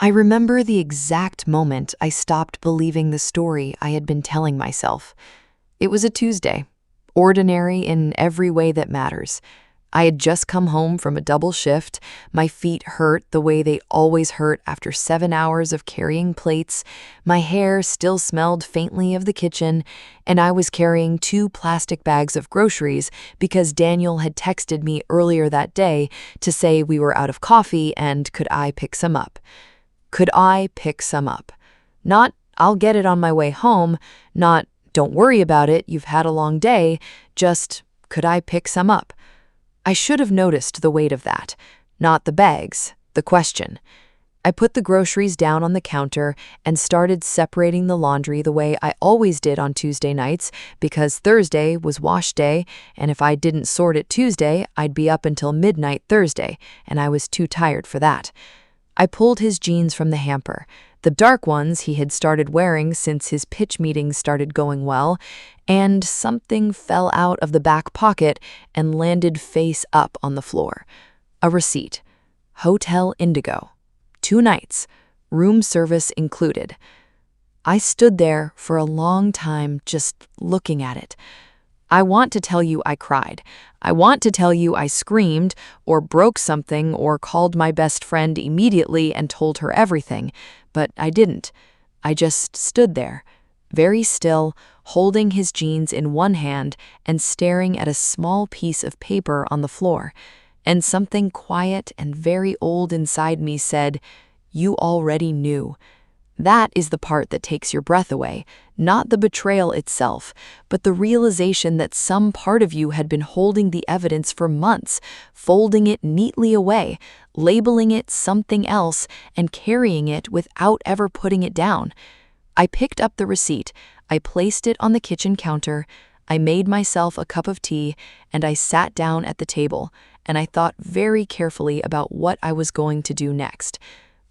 I remember the exact moment I stopped believing the story I had been telling myself. It was a Tuesday, ordinary in every way that matters. I had just come home from a double shift. My feet hurt the way they always hurt after 7 hours of carrying plates. My hair still smelled faintly of the kitchen, and I was carrying 2 plastic bags of groceries because Daniel had texted me earlier that day to say we were out of coffee and could I pick some up. Could I pick some up? Not, I'll get it on my way home, not, don't worry about it, you've had a long day, just, could I pick some up? I should have noticed the weight of that, not the bags, the question. I put the groceries down on the counter and started separating the laundry the way I always did on Tuesday nights because Thursday was wash day, and if I didn't sort it Tuesday, I'd be up until midnight Thursday, and I was too tired for that. I pulled his jeans from the hamper, the dark ones he had started wearing since his pitch meetings started going well, and something fell out of the back pocket and landed face up on the floor. A receipt. Hotel Indigo. 2 nights. Room service included. I stood there for a long time just looking at it. I want to tell you I cried. I want to tell you I screamed or broke something or called my best friend immediately and told her everything, but I didn't. I just stood there, very still, holding his jeans in one hand and staring at a small piece of paper on the floor. And something quiet and very old inside me said, "You already knew." That is the part that takes your breath away, not the betrayal itself, but the realization that some part of you had been holding the evidence for months, folding it neatly away, labeling it something else, and carrying it without ever putting it down. I picked up the receipt, I placed it on the kitchen counter, I made myself a cup of tea, and I sat down at the table, and I thought very carefully about what I was going to do next.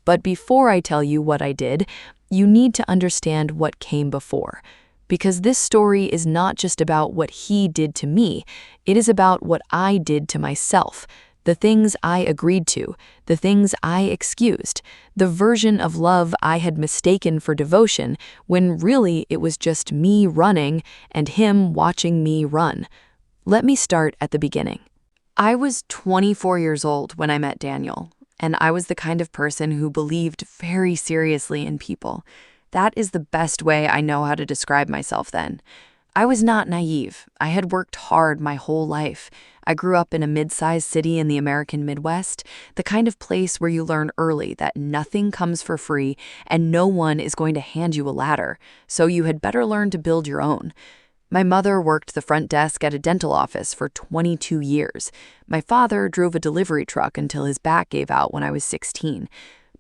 But before I tell you what I did, you need to understand what came before. Because this story is not just about what he did to me, it is about what I did to myself, the things I agreed to, the things I excused, the version of love I had mistaken for devotion when really it was just me running and him watching me run. Let me start at the beginning. I was 24 years old when I met Daniel. And I was the kind of person who believed very seriously in people. That is the best way I know how to describe myself then. I was not naive. I had worked hard my whole life. I grew up in a mid-sized city in the American Midwest, the kind of place where you learn early that nothing comes for free and no one is going to hand you a ladder, so you had better learn to build your own. My mother worked the front desk at a dental office for 22 years. My father drove a delivery truck until his back gave out when I was 16.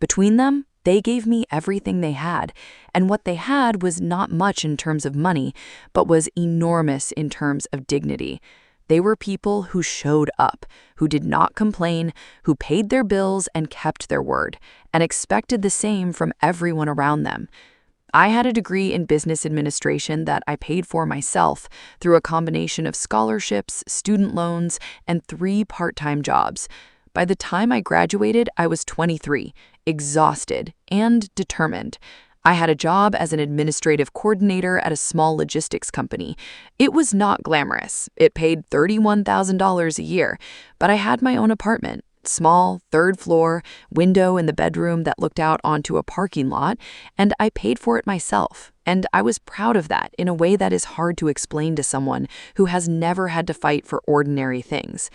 Between them, they gave me everything they had, and what they had was not much in terms of money, but was enormous in terms of dignity. They were people who showed up, who did not complain, who paid their bills and kept their word, and expected the same from everyone around them. I had a degree in business administration that I paid for myself through a combination of scholarships, student loans, and 3 part-time jobs. By the time I graduated, I was 23, exhausted and determined. I had a job as an administrative coordinator at a small logistics company. It was not glamorous. It paid $31,000 a year, but I had my own apartment. Small, 3rd floor, window in the bedroom that looked out onto a parking lot, and I paid for it myself. And I was proud of that in a way that is hard to explain to someone who has never had to fight for ordinary things.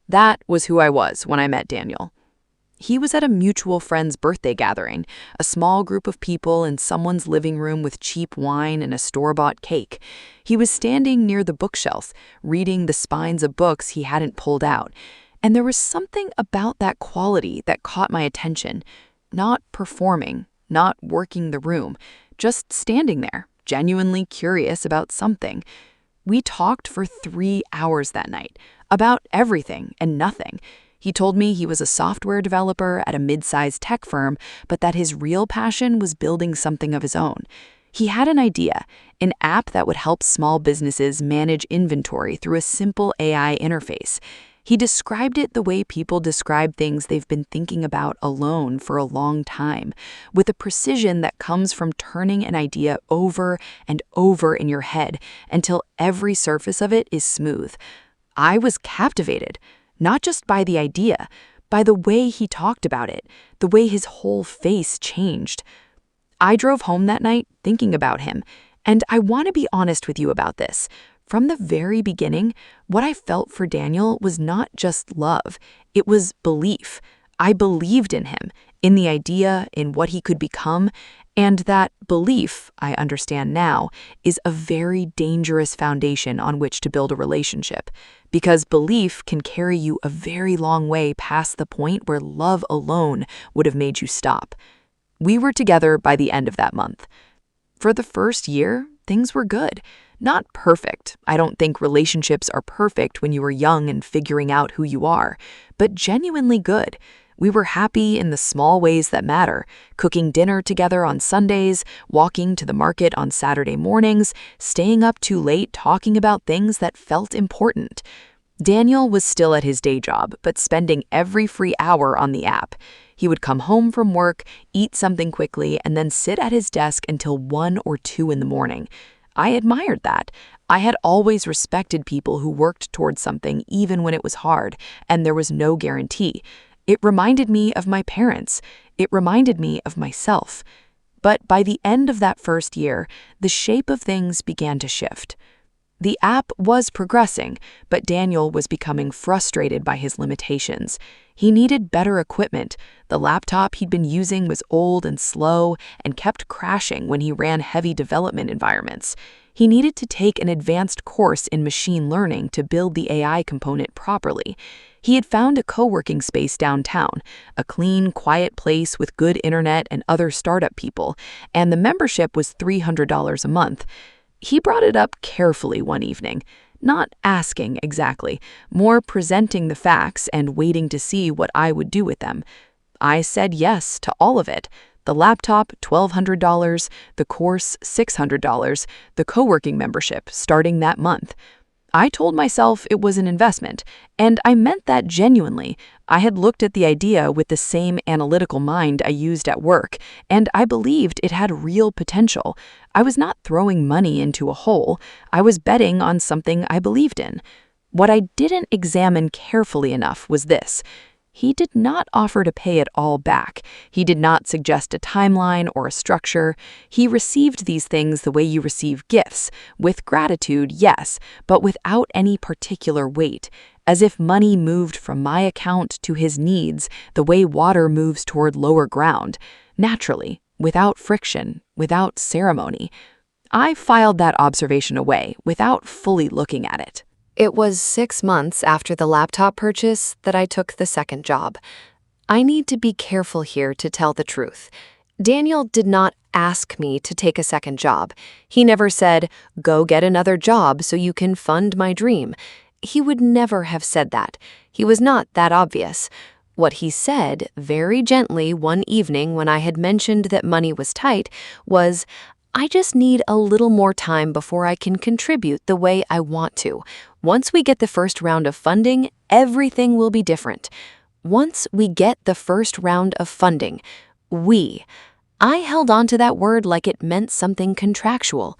That was who I was when I met Daniel. He was at a mutual friend's birthday gathering, a small group of people in someone's living room with cheap wine and a store-bought cake. He was standing near the bookshelf, reading the spines of books he hadn't pulled out. And there was something about that quality that caught my attention. Not performing, not working the room, just standing there, genuinely curious about something. We talked for 3 hours that night, about everything and nothing. He told me he was a software developer at a mid-sized tech firm, but that his real passion was building something of his own. He had an idea, an app that would help small businesses manage inventory through a simple AI interface. He described it the way people describe things they've been thinking about alone for a long time, with a precision that comes from turning an idea over and over in your head until every surface of it is smooth. I was captivated, not just by the idea, by the way he talked about it, the way his whole face changed. I drove home that night thinking about him, and I want to be honest with you about this. From the very beginning, what I felt for Daniel was not just love, it was belief. I believed in him, in the idea, in what he could become, and that belief, I understand now, is a very dangerous foundation on which to build a relationship, because belief can carry you a very long way past the point where love alone would have made you stop. We were together by the end of that month. For the first year, things were good. Not perfect. I don't think relationships are perfect when you are young and figuring out who you are, but genuinely good. We were happy in the small ways that matter, cooking dinner together on Sundays, walking to the market on Saturday mornings, staying up too late talking about things that felt important. Daniel was still at his day job, but spending every free hour on the app. He would come home from work, eat something quickly, and then sit at his desk until 1 or 2 in the morning. I admired that. I had always respected people who worked towards something even when it was hard, and there was no guarantee. It reminded me of my parents. It reminded me of myself. But by the end of that first year, the shape of things began to shift. The app was progressing, but Daniel was becoming frustrated by his limitations. He needed better equipment. The laptop he'd been using was old and slow and kept crashing when he ran heavy development environments. He needed to take an advanced course in machine learning to build the AI component properly. He had found a co-working space downtown, a clean, quiet place with good internet and other startup people, and the membership was $300 a month. He brought it up carefully one evening, not asking exactly, more presenting the facts and waiting to see what I would do with them. I said yes to all of it. The laptop, $1,200, the course, $600, the co-working membership starting that month. I told myself it was an investment, and I meant that genuinely. I had looked at the idea with the same analytical mind I used at work, and I believed it had real potential. I was not throwing money into a hole. I was betting on something I believed in. What I didn't examine carefully enough was this. He did not offer to pay it all back. He did not suggest a timeline or a structure. He received these things the way you receive gifts, with gratitude, yes, but without any particular weight, as if money moved from my account to his needs the way water moves toward lower ground, naturally, without friction, without ceremony. I filed that observation away without fully looking at it. It was 6 months after the laptop purchase that I took the second job. I need to be careful here to tell the truth. Daniel did not ask me to take a second job. He never said, "Go get another job so you can fund my dream." He would never have said that. He was not that obvious. What he said, very gently one evening when I had mentioned that money was tight, was, "I just need a little more time before I can contribute the way I want to. Once we get the first round of funding, everything will be different." Once we get the first round of funding. I held on to that word like it meant something contractual.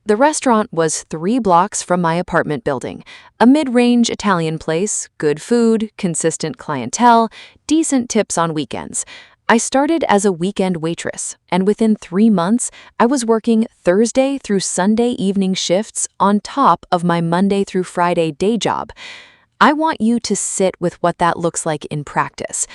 The restaurant was 3 blocks from my apartment building, a mid-range Italian place, good food, consistent clientele, decent tips on weekends. I started as a weekend waitress, and within 3 months, I was working Thursday through Sunday evening shifts on top of my Monday through Friday day job. I want you to sit with what that looks like in practice.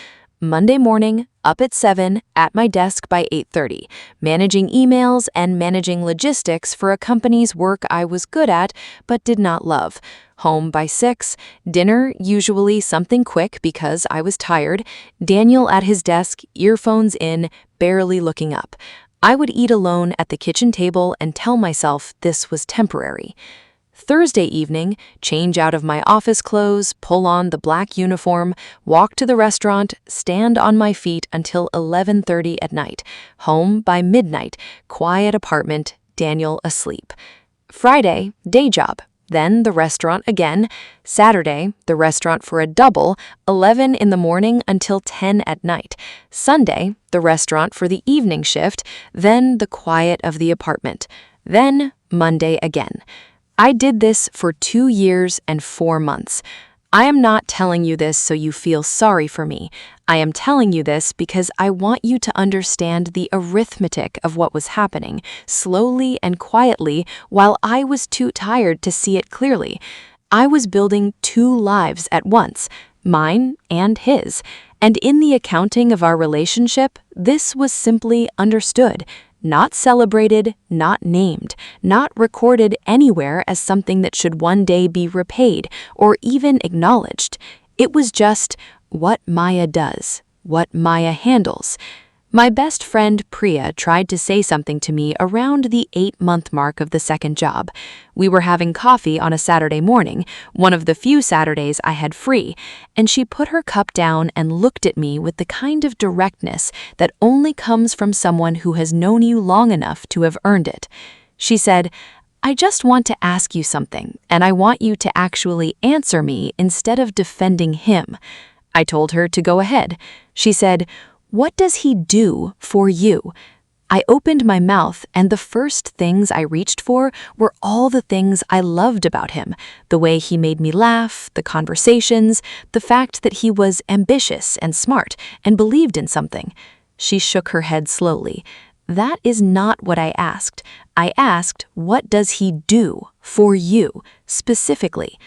Monday morning, up at 7, at my desk by 8:30, managing emails and managing logistics for a company's work I was good at but did not love. Home by 6, dinner, usually something quick because I was tired, Daniel at his desk, earphones in, barely looking up. I would eat alone at the kitchen table and tell myself this was temporary. Thursday evening, change out of my office clothes, pull on the black uniform, walk to the restaurant, stand on my feet until 11:30 at night. Home by midnight, quiet apartment, Daniel asleep. Friday, day job. then the restaurant again. Saturday, the restaurant for a double, 11 in the morning until 10 at night. Sunday, the restaurant for the evening shift, then the quiet of the apartment. Then Monday again. I did this for 2 years and 4 months. I am not telling you this so you feel sorry for me. I am telling you this because I want you to understand the arithmetic of what was happening, slowly and quietly, while I was too tired to see it clearly. I was building 2 lives at once, mine and his, and in the accounting of our relationship, this was simply understood. Not celebrated, not named, not recorded anywhere as something that should one day be repaid or even acknowledged. It was just what Maya does, what Maya handles. My best friend Priya tried to say something to me around the 8-month mark of the second job. We were having coffee on a Saturday morning, one of the few Saturdays I had free, and she put her cup down and looked at me with the kind of directness that only comes from someone who has known you long enough to have earned it. She said, "I just want to ask you something, and I want you to actually answer me instead of defending him." I told her to go ahead. She said, "What does he do for you?" I opened my mouth, and the first things I reached for were all the things I loved about him. The way he made me laugh, the conversations, the fact that he was ambitious and smart and believed in something. She shook her head slowly. That is not what I asked. I asked, what does he do for you, specifically?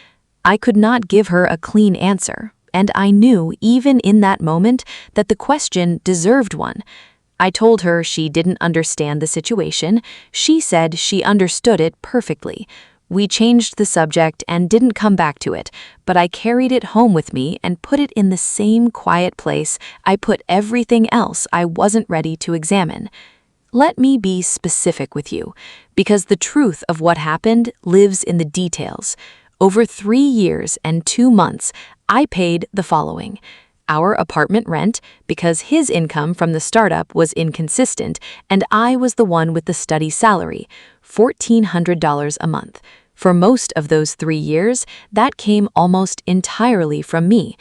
I could not give her a clean answer. And I knew, even in that moment, that the question deserved one. I told her she didn't understand the situation. She said she understood it perfectly. We changed the subject and didn't come back to it, but I carried it home with me and put it in the same quiet place I put everything else I wasn't ready to examine. Let me be specific with you, because the truth of what happened lives in the details. Over 3 years and 2 months, I paid the following: our apartment rent, because his income from the startup was inconsistent, and I was the one with the study salary, $1,400 a month. For most of those 3 years, that came almost entirely from me.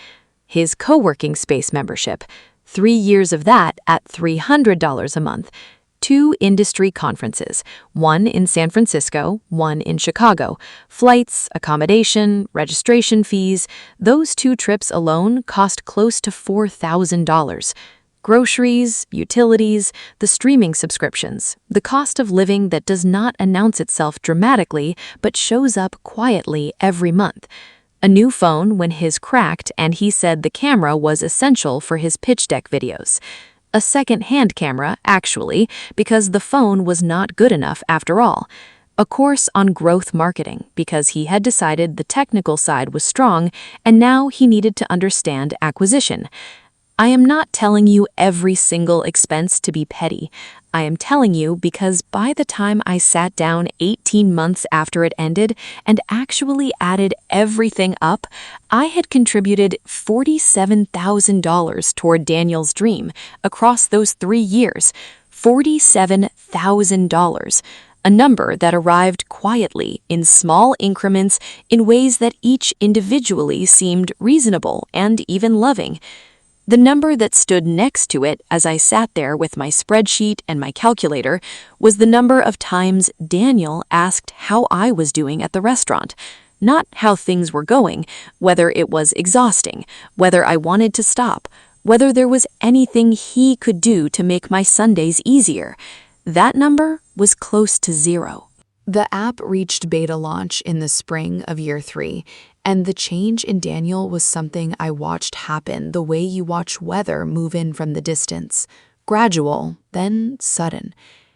His co-working space membership, 3 years of that at $300 a month. 2 industry conferences, one in San Francisco, one in Chicago. Flights, accommodation, registration fees, those 2 trips alone cost close to $4,000. Groceries, utilities, the streaming subscriptions, the cost of living that does not announce itself dramatically but shows up quietly every month. A new phone when his cracked and he said the camera was essential for his pitch deck videos. A second-hand camera, actually, because the phone was not good enough after all. A course on growth marketing, because he had decided the technical side was strong, and now he needed to understand acquisition. I am not telling you every single expense to be petty. I am telling you because by the time I sat down 18 months after it ended and actually added everything up, I had contributed $47,000 toward Daniel's dream across those 3 years. $47,000. A number that arrived quietly in small increments in ways that each individually seemed reasonable and even loving. The number that stood next to it as I sat there with my spreadsheet and my calculator was the number of times Daniel asked how I was doing at the restaurant. Not how things were going, whether it was exhausting, whether I wanted to stop, whether there was anything he could do to make my Sundays easier. That number was close to 0. The app reached beta launch in the spring of year 3, and the change in Daniel was something I watched happen the way you watch weather move in from the distance. Gradual, then sudden.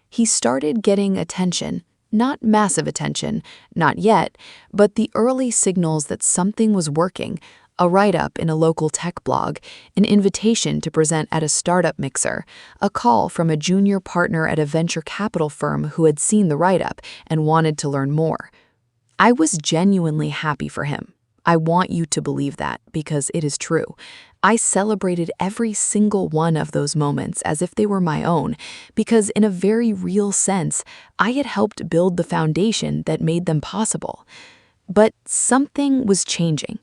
He started getting attention, not massive attention, not yet, but the early signals that something was working. A write-up in a local tech blog, an invitation to present at a startup mixer, a call from a junior partner at a venture capital firm who had seen the write-up and wanted to learn more. I was genuinely happy for him. I want you to believe that, because it is true. I celebrated every single one of those moments as if they were my own, because in a very real sense, I had helped build the foundation that made them possible. But something was changing.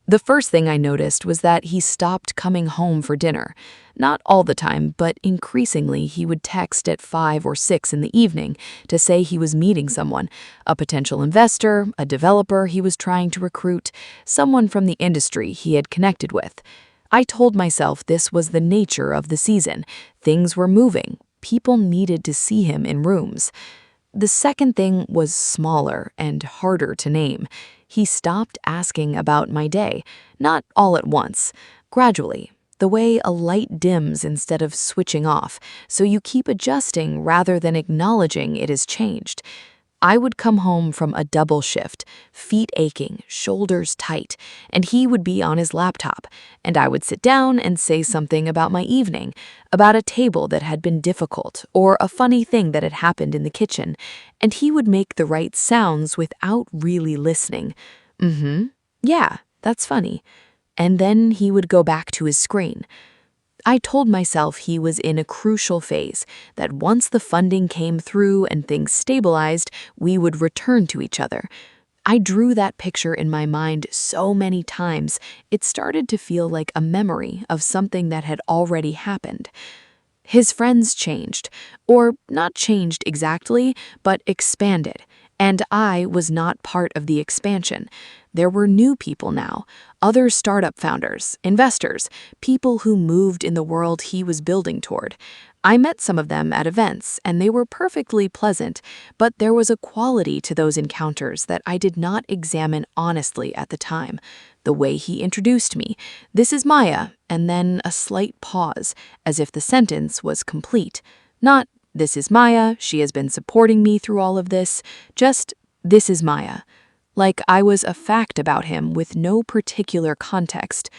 The first thing I noticed was that he stopped coming home for dinner. Not all the time, but increasingly he would text at 5 or 6 in the evening to say he was meeting someone, a potential investor, a developer he was trying to recruit, someone from the industry he had connected with. I told myself this was the nature of the season. Things were moving. People needed to see him in rooms. The second thing was smaller and harder to name. He stopped asking about my day, not all at once, gradually, the way a light dims instead of switching off, so you keep adjusting rather than acknowledging it has changed. I would come home from a double shift, feet aching, shoulders tight, and he would be on his laptop, and I would sit down and say something about my evening, about a table that had been difficult, or a funny thing that had happened in the kitchen, and he would make the right sounds without really listening. Yeah, that's funny. And then he would go back to his screen. I told myself he was in a crucial phase, that once the funding came through and things stabilized, we would return to each other. I drew that picture in my mind so many times, it started to feel like a memory of something that had already happened. His friends changed, or not changed exactly, but expanded. And I was not part of the expansion. There were new people now, other startup founders, investors, people who moved in the world he was building toward. I met some of them at events, and they were perfectly pleasant, but there was a quality to those encounters that I did not examine honestly at the time. The way he introduced me, "This is Maya," and then a slight pause, as if the sentence was complete. Not, "This is Maya, she has been supporting me through all of this," just, "This is Maya." Like I was a fact about him with no particular context.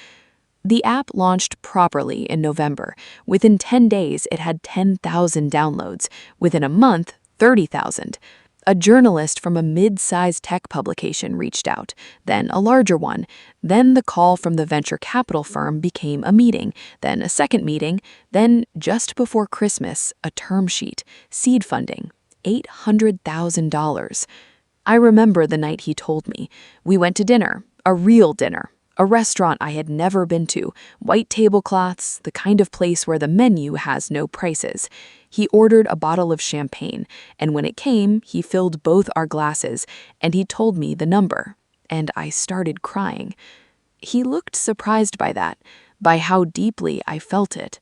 The app launched properly in November. Within 10 days, it had 10,000 downloads. Within a month, 30,000. A journalist from a mid-sized tech publication reached out, then a larger one. Then the call from the venture capital firm became a meeting, then a second meeting, then, just before Christmas, a term sheet, seed funding, $800,000. I remember the night he told me. We went to dinner, a real dinner, a restaurant I had never been to, white tablecloths, the kind of place where the menu has no prices. He ordered a bottle of champagne, and when it came, he filled both our glasses, and he told me the number, and I started crying. He looked surprised by that, by how deeply I felt it.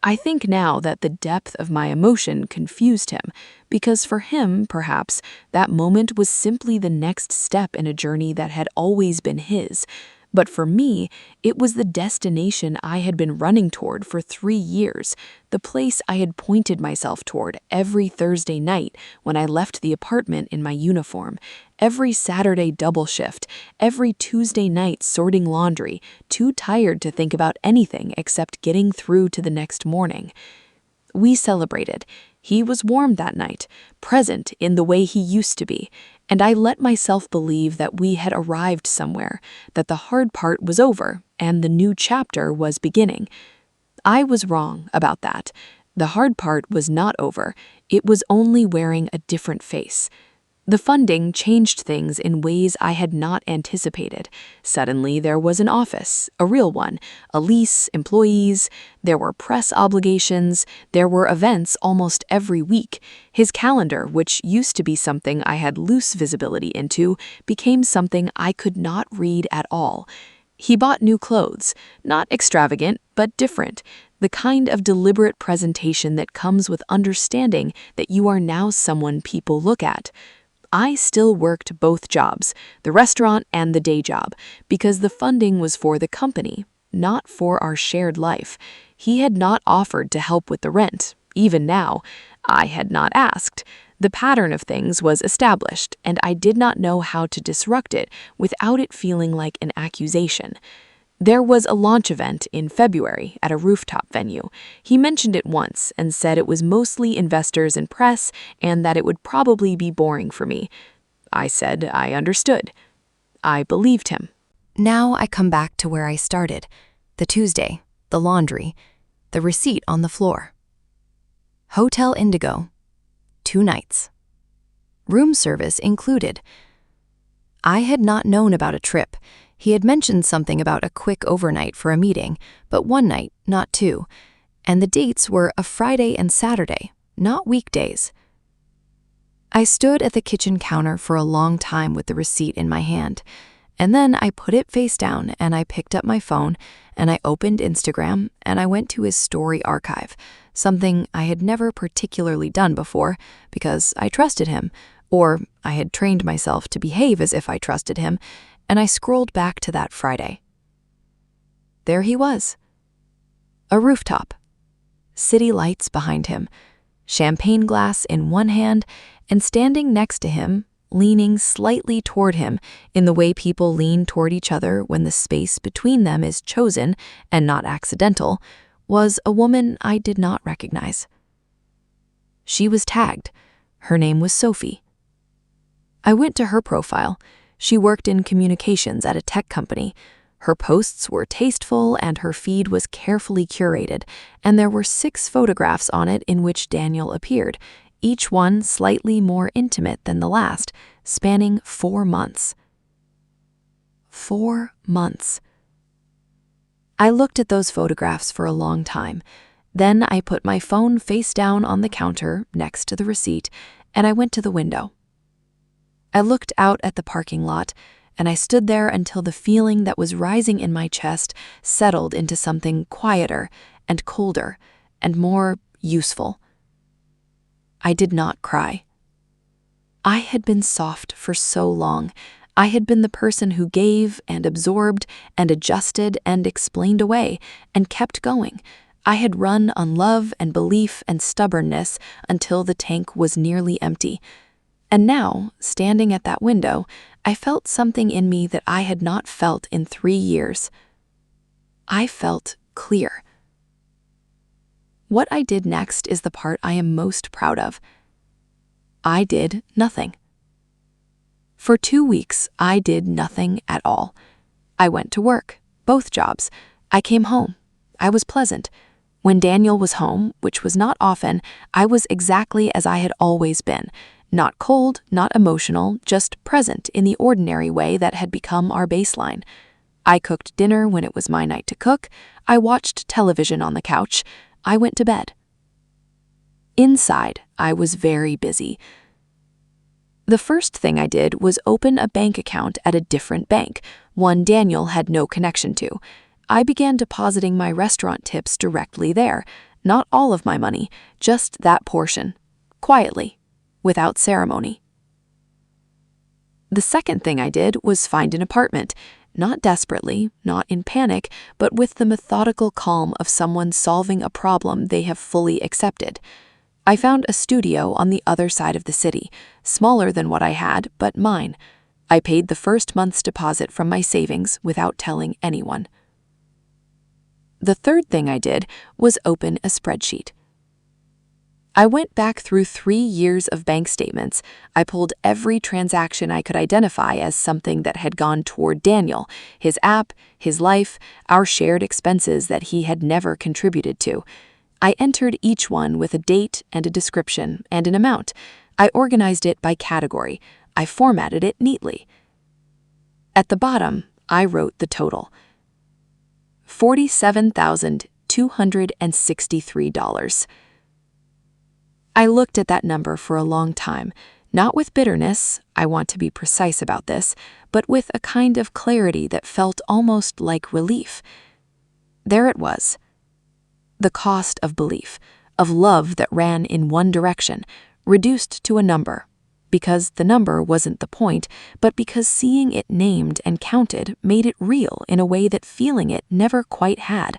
I think now that the depth of my emotion confused him, because for him, perhaps, that moment was simply the next step in a journey that had always been his. But for me, it was the destination I had been running toward for 3 years, the place I had pointed myself toward every Thursday night when I left the apartment in my uniform, every Saturday double shift, every Tuesday night sorting laundry, too tired to think about anything except getting through to the next morning. We celebrated. He was warm that night, present in the way he used to be, and I let myself believe that we had arrived somewhere, that the hard part was over, and the new chapter was beginning. I was wrong about that. The hard part was not over. It was only wearing a different face. The funding changed things in ways I had not anticipated. Suddenly, there was an office, a real one, a lease, employees, there were press obligations, there were events almost every week. His calendar, which used to be something I had loose visibility into, became something I could not read at all. He bought new clothes, not extravagant, but different, the kind of deliberate presentation that comes with understanding that you are now someone people look at. I still worked both jobs, the restaurant and the day job, because the funding was for the company, not for our shared life. He had not offered to help with the rent. Even now, I had not asked. The pattern of things was established, and I did not know how to disrupt it without it feeling like an accusation. There was a launch event in February at a rooftop venue. He mentioned it once and said it was mostly investors and press and that it would probably be boring for me. I said I understood. I believed him. Now I come back to where I started. The Tuesday, the laundry, the receipt on the floor. Hotel Indigo. 2 nights. Room service included. I had not known about a trip. He had mentioned something about a quick overnight for a meeting, but one night, not two. And the dates were a Friday and Saturday, not weekdays. I stood at the kitchen counter for a long time with the receipt in my hand, and then I put it face down and I picked up my phone and I opened Instagram and I went to his story archive, something I had never particularly done before because I trusted him, or I had trained myself to behave as if I trusted him, and I scrolled back to that Friday. There he was. A rooftop. City lights behind him. Champagne glass in one hand, and standing next to him, leaning slightly toward him in the way people lean toward each other when the space between them is chosen and not accidental, was a woman I did not recognize. She was tagged. Her name was Sophie. I went to her profile. She worked in communications at a tech company. Her posts were tasteful and her feed was carefully curated, and there were 6 photographs on it in which Daniel appeared, each one slightly more intimate than the last, spanning 4 months. 4 months. I looked at those photographs for a long time. Then I put my phone face down on the counter next to the receipt, and I went to the window. I looked out at the parking lot, and I stood there until the feeling that was rising in my chest settled into something quieter and colder and more useful. I did not cry. I had been soft for so long. I had been the person who gave and absorbed and adjusted and explained away and kept going. I had run on love and belief and stubbornness until the tank was nearly empty. And now, standing at that window, I felt something in me that I had not felt in 3 years. I felt clear. What I did next is the part I am most proud of. I did nothing. For 2 weeks, I did nothing at all. I went to work, both jobs. I came home. I was pleasant. When Daniel was home, which was not often, I was exactly as I had always been. Not cold, not emotional, just present in the ordinary way that had become our baseline. I cooked dinner when it was my night to cook. I watched television on the couch. I went to bed. Inside, I was very busy. The first thing I did was open a bank account at a different bank, one Daniel had no connection to. I began depositing my restaurant tips directly there, not all of my money, just that portion, quietly, without ceremony. The second thing I did was find an apartment, not desperately, not in panic, but with the methodical calm of someone solving a problem they have fully accepted. I found a studio on the other side of the city, smaller than what I had, but mine. I paid the first month's deposit from my savings without telling anyone. The third thing I did was open a spreadsheet. I went back through 3 years of bank statements. I pulled every transaction I could identify as something that had gone toward Daniel, his app, his life, our shared expenses that he had never contributed to. I entered each one with a date and a description and an amount. I organized it by category. I formatted it neatly. At the bottom, I wrote the total. $47,263. I looked at that number for a long time, not with bitterness, I want to be precise about this, but with a kind of clarity that felt almost like relief. There it was. The cost of belief, of love that ran in one direction, reduced to a number, because the number wasn't the point, but because seeing it named and counted made it real in a way that feeling it never quite had.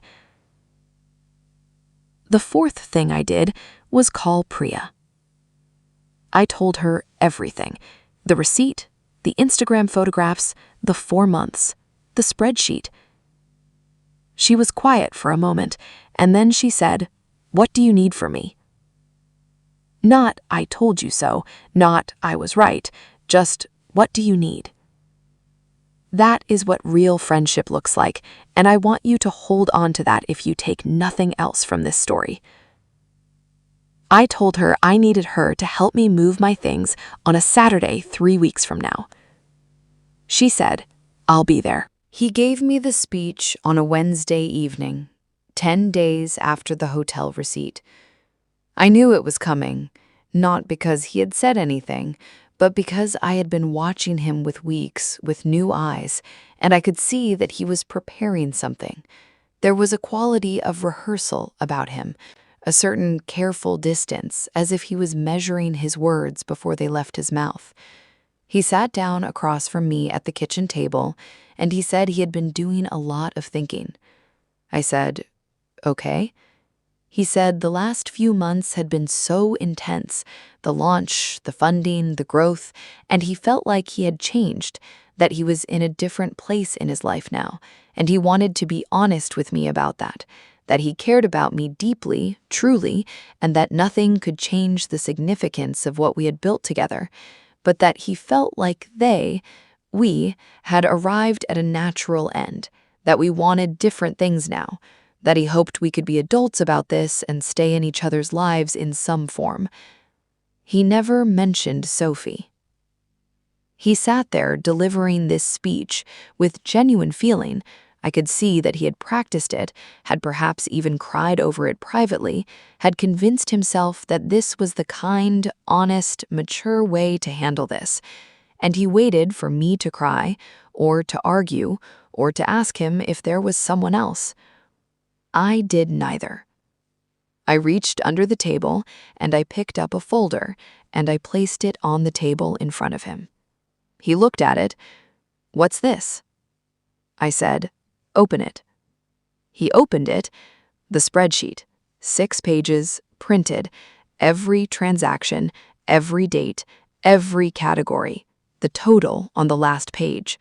The fourth thing I did was call Priya. I told her everything. The receipt, the Instagram photographs, the 4 months, the spreadsheet. She was quiet for a moment, and then she said, "What do you need from me?" Not, "I told you so," not, "I was right," just, "What do you need?" That is what real friendship looks like, and I want you to hold on to that if you take nothing else from this story. I told her I needed her to help me move my things on a Saturday 3 weeks from now. She said, "I'll be there." He gave me the speech on a Wednesday evening, 10 days after the hotel receipt. I knew it was coming, not because he had said anything, but because I had been watching him with new eyes, and I could see that he was preparing something. There was a quality of rehearsal about him, a certain careful distance, as if he was measuring his words before they left his mouth. He sat down across from me at the kitchen table, and he said he had been doing a lot of thinking. I said, "Okay." He said the last few months had been so intense, the launch, the funding, the growth, and he felt like he had changed, that he was in a different place in his life now, and he wanted to be honest with me about that he cared about me deeply, truly, and that nothing could change the significance of what we had built together, but that he felt like we, had arrived at a natural end, that we wanted different things now, that he hoped we could be adults about this and stay in each other's lives in some form. He never mentioned Sophie. He sat there delivering this speech with genuine feeling. I could see that he had practiced it, had perhaps even cried over it privately, had convinced himself that this was the kind, honest, mature way to handle this. And he waited for me to cry, or to argue, or to ask him if there was someone else. I did neither. I reached under the table, and I picked up a folder, and I placed it on the table in front of him. He looked at it. "What's this?" I said, "Open it." He opened it, the spreadsheet, 6 pages, printed, every transaction, every date, every category, the total on the last page.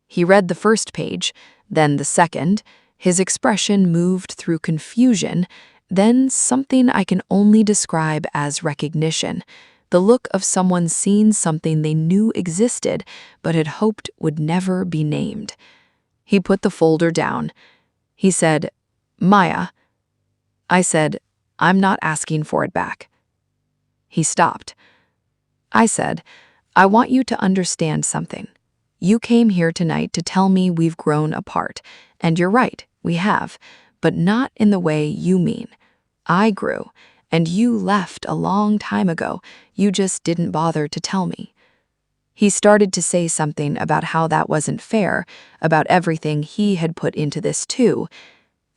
He read the first page, then the second. His expression moved through confusion, then something I can only describe as recognition, the look of someone seeing something they knew existed but had hoped would never be named. He put the folder down. He said, "Maya." I said, "I'm not asking for it back." He stopped. I said, "I want you to understand something. You came here tonight to tell me we've grown apart, and you're right, we have, but not in the way you mean. I grew, and you left a long time ago. You just didn't bother to tell me." He started to say something about how that wasn't fair, about everything he had put into this too.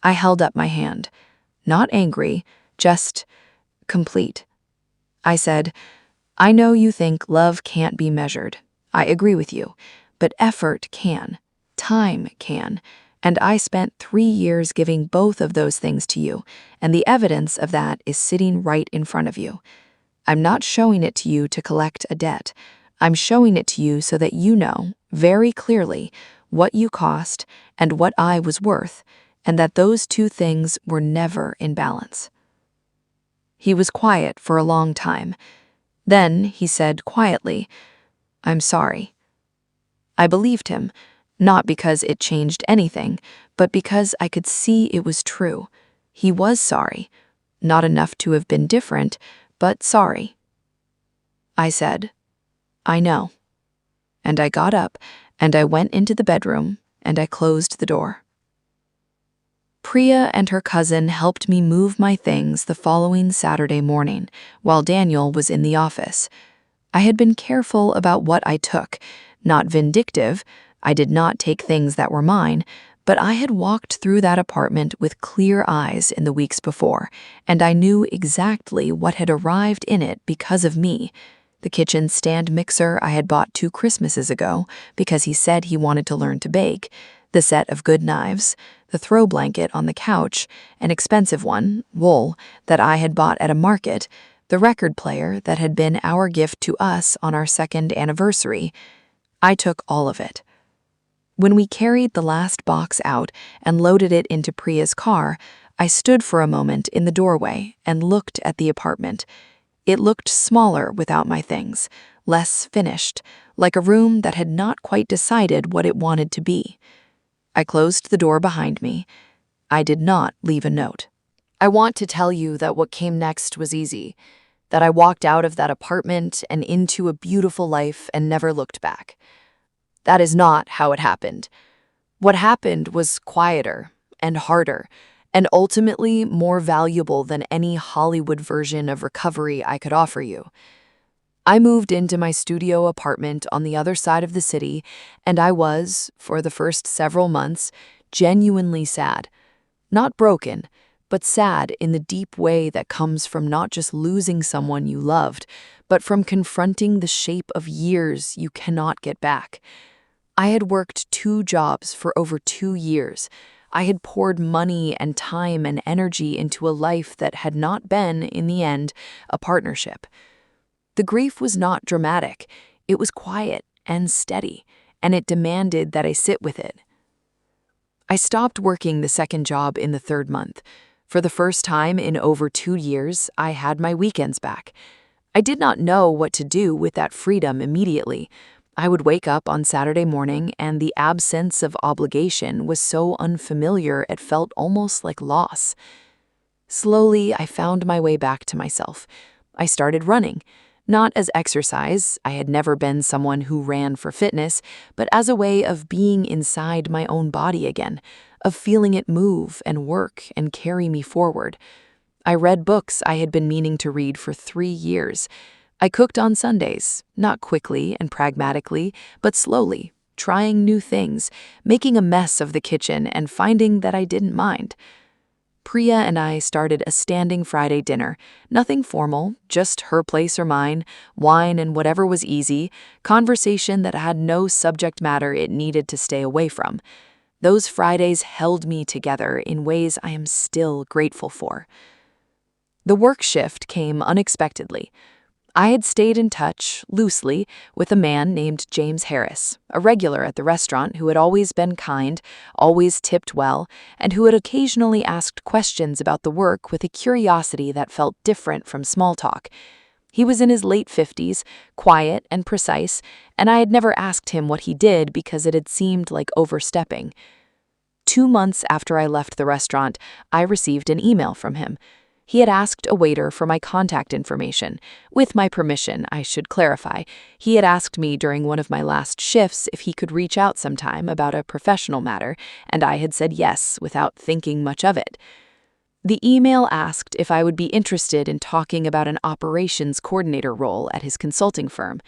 I held up my hand. Not angry, just complete. I said, "I know you think love can't be measured. I agree with you, but effort can. Time can. And I spent 3 years giving both of those things to you, and the evidence of that is sitting right in front of you. I'm not showing it to you to collect a debt. I'm showing it to you so that you know, very clearly, what you cost and what I was worth, and that those two things were never in balance." He was quiet for a long time. Then he said quietly, "I'm sorry." I believed him, not because it changed anything, but because I could see it was true. He was sorry. Not enough to have been different, but sorry. I said, "I know." And I got up, and I went into the bedroom, and I closed the door. Priya and her cousin helped me move my things the following Saturday morning, while Daniel was in the office. I had been careful about what I took, not vindictive. I did not take things that were mine, but I had walked through that apartment with clear eyes in the weeks before, and I knew exactly what had arrived in it because of me. The kitchen stand mixer I had bought 2 Christmases ago because he said he wanted to learn to bake, the set of good knives, the throw blanket on the couch, an expensive one, wool, that I had bought at a market, the record player that had been our gift to us on our 2nd anniversary. I took all of it. When we carried the last box out and loaded it into Priya's car, I stood for a moment in the doorway and looked at the apartment. It looked smaller without my things, less finished, like a room that had not quite decided what it wanted to be. I closed the door behind me. I did not leave a note. I want to tell you that what came next was easy, that I walked out of that apartment and into a beautiful life and never looked back. That is not how it happened. What happened was quieter and harder, and ultimately more valuable than any Hollywood version of recovery I could offer you. I moved into my studio apartment on the other side of the city, and I was, for the first several months, genuinely sad. Not broken, but sad in the deep way that comes from not just losing someone you loved, but from confronting the shape of years you cannot get back. I had worked 2 jobs for over 2 years. I had poured money and time and energy into a life that had not been, in the end, a partnership. The grief was not dramatic. It was quiet and steady, and it demanded that I sit with it. I stopped working the second job in the 3rd month. For the first time in over 2 years, I had my weekends back. I did not know what to do with that freedom immediately. I would wake up on Saturday morning, and the absence of obligation was so unfamiliar it felt almost like loss. Slowly, I found my way back to myself. I started running. Not as exercise, I had never been someone who ran for fitness, but as a way of being inside my own body again, of feeling it move and work and carry me forward. I read books I had been meaning to read for 3 years. I cooked on Sundays, not quickly and pragmatically, but slowly, trying new things, making a mess of the kitchen and finding that I didn't mind. Priya and I started a standing Friday dinner. Nothing formal, just her place or mine, wine and whatever was easy, conversation that had no subject matter it needed to stay away from. Those Fridays held me together in ways I am still grateful for. The work shift came unexpectedly. I had stayed in touch, loosely, with a man named James Harris, a regular at the restaurant who had always been kind, always tipped well, and who had occasionally asked questions about the work with a curiosity that felt different from small talk. He was in his late 50s, quiet and precise, and I had never asked him what he did because it had seemed like overstepping. 2 months after I left the restaurant, I received an email from him. He had asked a waiter for my contact information. With my permission, I should clarify. He had asked me during one of my last shifts if he could reach out sometime about a professional matter, and I had said yes without thinking much of it. The email asked if I would be interested in talking about an operations coordinator role at his consulting firm.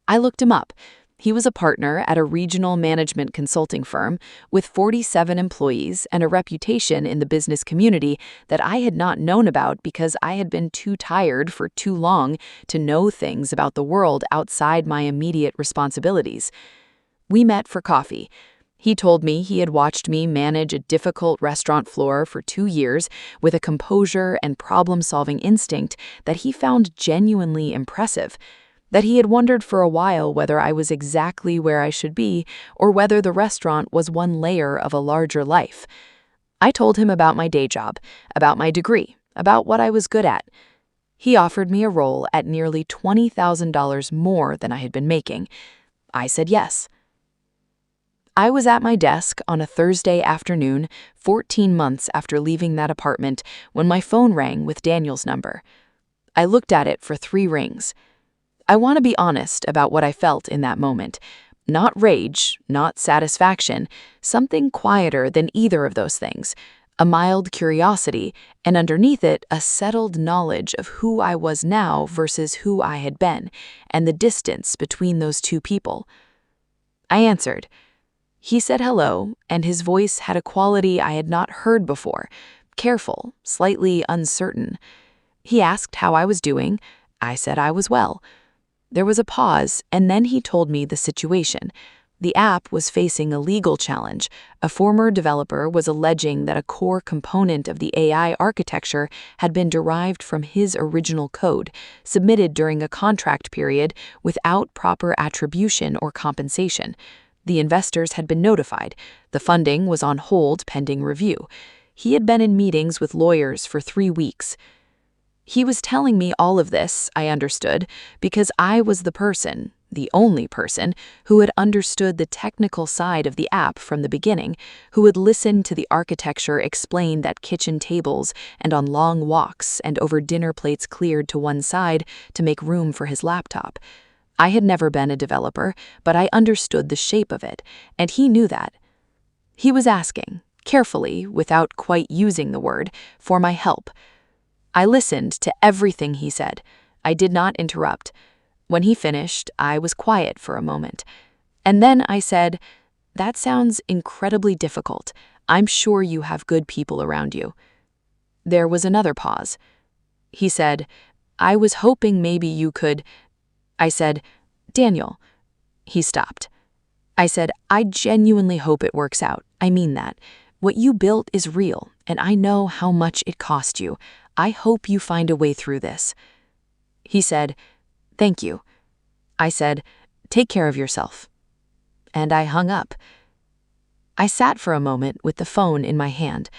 I looked him up. He was a partner at a regional management consulting firm with 47 employees and a reputation in the business community that I had not known about because I had been too tired for too long to know things about the world outside my immediate responsibilities. We met for coffee. He told me he had watched me manage a difficult restaurant floor for 2 years with a composure and problem-solving instinct that he found genuinely impressive. That he had wondered for a while whether I was exactly where I should be or whether the restaurant was one layer of a larger life. I told him about my day job, about my degree, about what I was good at. He offered me a role at nearly $20,000 more than I had been making. I said yes. I was at my desk on a Thursday afternoon, 14 months after leaving that apartment, when my phone rang with Daniel's number. I looked at it for 3 rings. I want to be honest about what I felt in that moment. Not rage, not satisfaction, something quieter than either of those things. A mild curiosity, and underneath it, a settled knowledge of who I was now versus who I had been, and the distance between those 2 people. I answered. He said hello, and his voice had a quality I had not heard before, careful, slightly uncertain. He asked how I was doing. I said I was well. There was a pause, and then he told me the situation. The app was facing a legal challenge. A former developer was alleging that a core component of the AI architecture had been derived from his original code, submitted during a contract period without proper attribution or compensation. The investors had been notified. The funding was on hold pending review. He had been in meetings with lawyers for 3 weeks. He was telling me all of this, I understood, because I was the person, the only person, who had understood the technical side of the app from the beginning, who had listened to the architecture explained at kitchen tables and on long walks and over dinner plates cleared to one side to make room for his laptop. I had never been a developer, but I understood the shape of it, and he knew that. He was asking, carefully, without quite using the word, for my help. I listened to everything he said. I did not interrupt. When he finished, I was quiet for a moment. And then I said, "That sounds incredibly difficult. I'm sure you have good people around you." There was another pause. He said, "I was hoping maybe you could—" I said, "Daniel." He stopped. I said, "I genuinely hope it works out. I mean that. What you built is real, and I know how much it cost you. I hope you find a way through this." He said, "Thank you." I said, "Take care of yourself." And I hung up. I sat for a moment with the phone in my hand.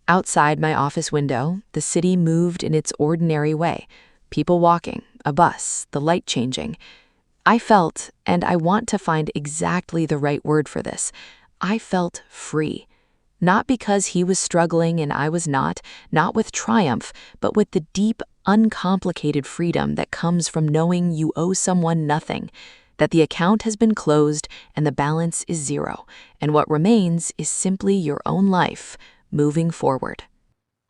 Outside my office window, the city moved in its ordinary way. People walking, a bus, the light changing. I felt, and I want to find exactly the right word for this, I felt free. Not because he was struggling and I was not with triumph, but with the deep, uncomplicated freedom that comes from knowing you owe someone nothing, that the account has been closed and the balance is zero, and what remains is simply your own life moving forward.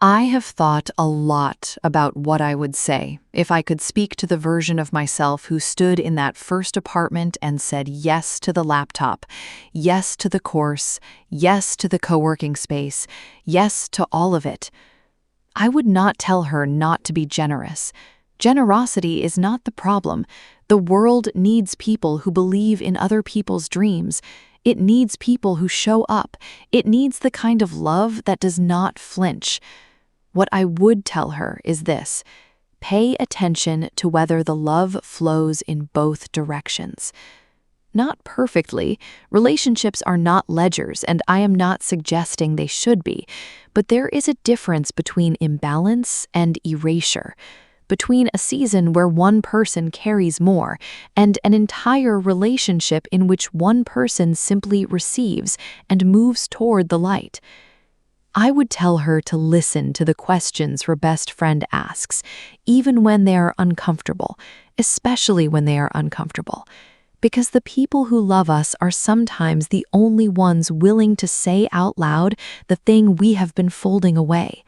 I have thought a lot about what I would say if I could speak to the version of myself who stood in that first apartment and said yes to the laptop, yes to the course, yes to the co-working space, yes to all of it. I would not tell her not to be generous. Generosity is not the problem. The world needs people who believe in other people's dreams. It needs people who show up. It needs the kind of love that does not flinch. What I would tell her is this: pay attention to whether the love flows in both directions. Not perfectly. Relationships are not ledgers, and I am not suggesting they should be. But there is a difference between imbalance and erasure, between a season where one person carries more and an entire relationship in which one person simply receives and moves toward the light. I would tell her to listen to the questions her best friend asks, even when they are uncomfortable, especially when they are uncomfortable, because the people who love us are sometimes the only ones willing to say out loud the thing we have been folding away.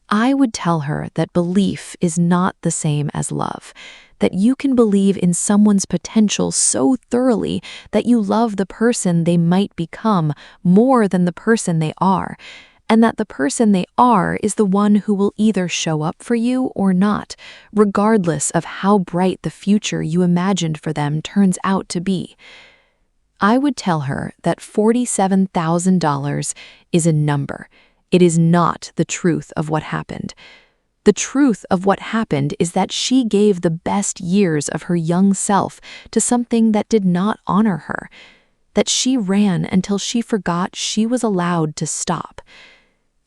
I would tell her that belief is not the same as love, that you can believe in someone's potential so thoroughly that you love the person they might become more than the person they are, and that the person they are is the one who will either show up for you or not, regardless of how bright the future you imagined for them turns out to be. I would tell her that $47,000 is a number. It is not the truth of what happened. The truth of what happened is that she gave the best years of her young self to something that did not honor her, that she ran until she forgot she was allowed to stop.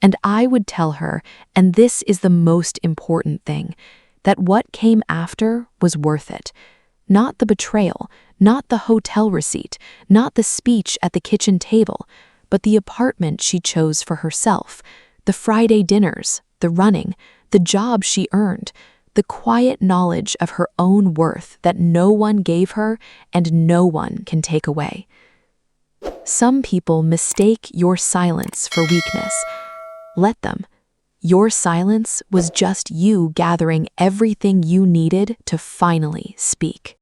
And I would tell her, and this is the most important thing, that what came after was worth it. Not the betrayal, not the hotel receipt, not the speech at the kitchen table, but the apartment she chose for herself, the Friday dinners, the running, the job she earned, the quiet knowledge of her own worth that no one gave her and no one can take away. Some people mistake your silence for weakness. Let them. Your silence was just you gathering everything you needed to finally speak.